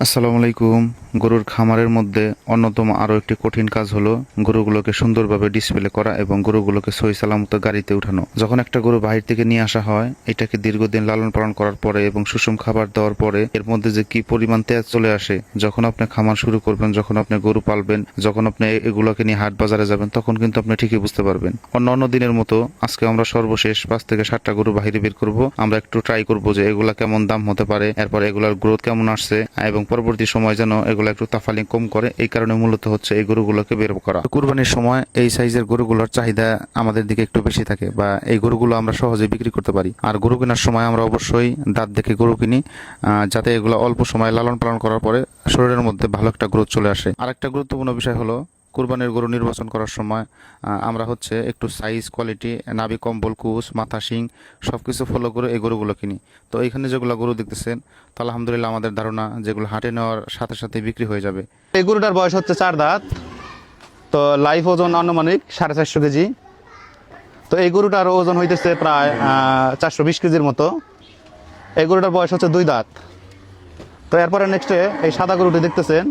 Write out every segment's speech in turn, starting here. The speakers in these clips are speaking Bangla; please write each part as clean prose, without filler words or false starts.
আসসালামু আলাইকুম। গরুর খামারের মধ্যে অন্যতম আরও একটি কঠিন কাজ হলো গরুগুলোকে সুন্দরভাবে ডিসপ্লে করা এবং গরুগুলোকে সহি সালামত গাড়িতে উঠানো। যখন একটা গরু বাহির থেকে নিয়ে আসা হয়, এটাকে দীর্ঘদিন লালন পালন করার পরে এবং সুষম খাবার দেওয়ার পরে এর মধ্যে যে কি পরিমাণ তেজ চলে আসে, যখন আপনি খামার শুরু করবেন, যখন আপনি গরু পালবেন, যখন আপনি এগুলোকে নিয়ে হাট বাজারে যাবেন, তখন কিন্তু আপনি ঠিকই বুঝতে পারবেন। অন্য দিনের মতো আজকে আমরা সর্বশেষ 5 থেকে 7টা গরু বাহিরে বের করব। আমরা একটু ট্রাই করব যে এগুলা কেমন দাম হতে পারে, এরপর এগুলার গ্রোথ কেমন আসছে এবং পরবর্তী সময় যেন এগুলো একটু তাফালিং কম করে। এই কারণে মূলত হচ্ছে এই গরুগুলোকে বের করা। কুরবানির সময় এই সাইজের গরুগুলোর চাহিদা আমাদের দিকে একটু বেশি থাকে, বা এই গরুগুলো আমরা সহজে বিক্রি করতে পারি। আর গরু কেনার সময় আমরা অবশ্যই দাঁত দেখে গরু কিনি, যাতে এগুলো অল্প সময় লালন পালন করার পরে শরীরের মধ্যে ভালো একটা গ্রোথ চলে আসে। আর একটা গুরুত্বপূর্ণ বিষয় হলো কুরবানির গরু নির্বাচন করার সময় আমরা হচ্ছে একটু সাইজ, কোয়ালিটি, নাভি, কম্বল, কুচ, মাথা, শিং সবকিছু ফলো করে এই গরুগুলো কিনি। তো এইখানে যেগুলো গরু দেখতেছেন, তো আলহামদুলিল্লাহ আমাদের ধারণা যেগুলো হাটে নেওয়ার সাথে সাথে বিক্রি হয়ে যাবে। এই গরুটার বয়স হচ্ছে 4 দাঁত। তো লাইফ ওজন আনুমানিক 450 কেজি। তো এই গরুটার ওজন হইতেছে প্রায় 420 কেজির মতো। এই গরুটার বয়স হচ্ছে 2 দাঁত। তো এরপরে নেক্সটে এই সাদা গরুটি দেখতেছেন,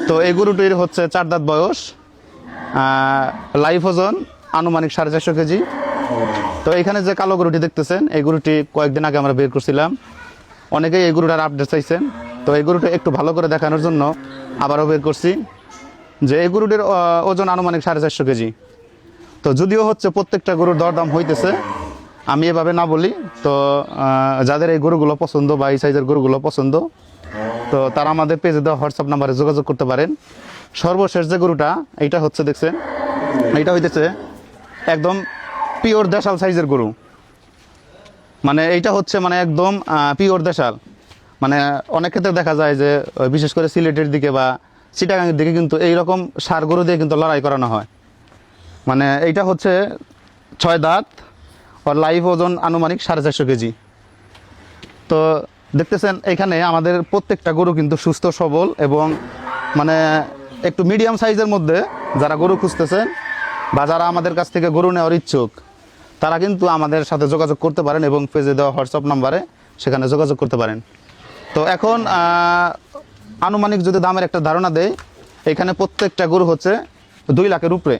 তো এই গরুটির হচ্ছে 4 দাঁত বয়স, লাইফ ওজন আনুমানিক 450 কেজি। তো এখানে যে কালো গরুটি দেখতেছেন, এই গরুটি কয়েকদিন আগে আমরা বের করছিলাম। অনেকেই এই গরুটার আপডেট চাইছেন, তো এই গরুটা একটু ভালো করে দেখানোর জন্য আবারও বের করছি যে এই গরুটির ওজন আনুমানিক 450 কেজি। তো যদিও হচ্ছে প্রত্যেকটা গরুর দরদাম হইতেছে, আমি এভাবে না বলি। তো যাদের এই গরুগুলো পছন্দ বা এই সাইজের গরুগুলো পছন্দ, তো তারা আমাদের পেজে দেওয়া হোয়াটসঅ্যাপ নাম্বারে যোগাযোগ করতে পারেন। সর্বশেষ যে গরুটা এইটা হচ্ছে দেখছেন, এইটা হইতেছে একদম পিওর দেশাল সাইজের গরু। মানে এইটা হচ্ছে মানে একদম পিওর দেশাল। মানে অনেক ক্ষেত্রে দেখা যায় যে বিশেষ করে সিলেটের দিকে বা চিটাগাংয়ের দিকে কিন্তু এইরকম ষাঁড় গরু দিয়ে কিন্তু লড়াই করানো হয়। মানে এইটা হচ্ছে 6 দাঁত, ওর লাইভ ওজন আনুমানিক 450 কেজি। তো দেখতেছেন এখানে আমাদের প্রত্যেকটা গরু কিন্তু সুস্থ সবল এবং মানে একটু মিডিয়াম সাইজের মধ্যে যারা গরু খুঁজতেছেন বা যারা আমাদের কাছ থেকে গরু নেওয়ার ইচ্ছুক, তারা কিন্তু আমাদের সাথে যোগাযোগ করতে পারেন এবং পেজে দেওয়া হোয়াটসঅ্যাপ নাম্বারে সেখানে যোগাযোগ করতে পারেন। তো এখন আনুমানিক যদি দামের একটা ধারণা দেয়, এখানে প্রত্যেকটা গরু হচ্ছে 2 লাখের উপরে।